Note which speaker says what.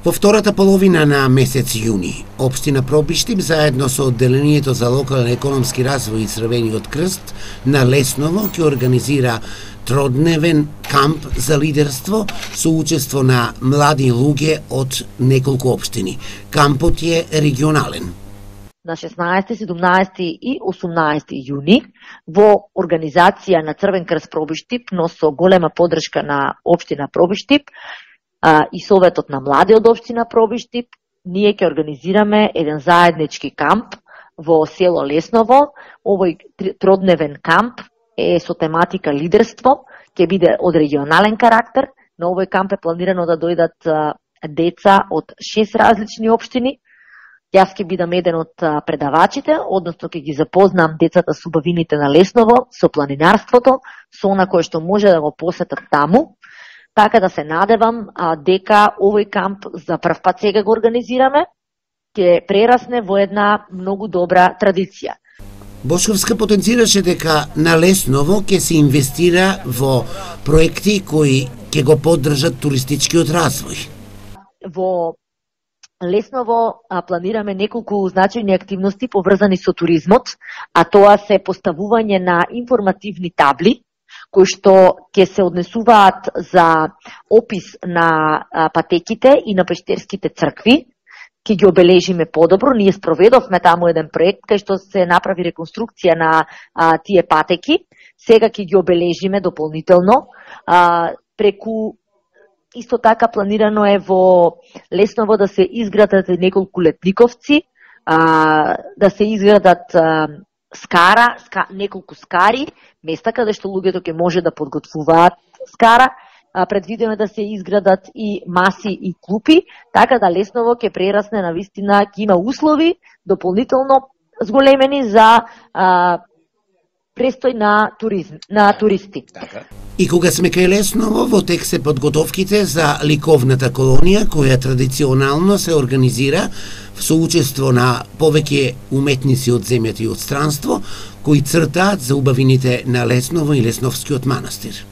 Speaker 1: Во втората половина на месец јуни, општина Пробиштип заедно со Одделението за локален економски развој и Црвениот крст на Лесново ќе организира тродневен камп за лидерство со учество на млади луѓе од неколку општини. Кампот е регионален.
Speaker 2: На 16, 17 и 18 јуни во организација на Црвен крст Пробиштип, но со голема поддршка на општина Пробиштип и Советот на млади од општина Пробиштип, ние ќе организираме еден заеднички камп во село Лесново. Овој тродневен камп е со тематика лидерство, ќе биде од регионален карактер. На овој камп е планирано да дојдат деца од 6 различни општини. Јас ќе бидам еден од предавачите, односно ќе ги запознам децата со убавините на Лесново, со планинарството, со она кое што може да го посетат таму. Така да се надевам дека овој камп за прв пат сега го организираме, ќе прерасне во една многу добра традиција.
Speaker 1: Бошковска потенцираше дека на Лесново ќе се инвестира во проекти кои ќе го поддржат туристичкиот развој.
Speaker 2: Во Лесново планираме неколку значајни активности поврзани со туризмот, а тоа се поставување на информативни табли, кои што ќе се однесуваат за опис на патеките и на пештерските цркви. Ќе ги обележиме подобро. Ние спроведовме таму еден проект кај што се направи реконструкција на тие патеки. Сега ќе ги обележиме дополнително. Преку исто така планирано е во Лесново да се изградат неколку летниковци, да се изградат неколку скари, места каде што луѓето ќе може да подготвуваат скара. Предвидено да се изградат и маси и клупи, така да Лесново ќе прерасне на вистина, ќе има услови дополнително зголемени за престој на туристи.
Speaker 1: И кога сме кај Лесново, во тек се подготовките за ликовната колонија, која традиционално се организира со учество на повеќе уметници од земјата и од странство, кои цртаат за убавините на Лесново и Лесновскиот манастир.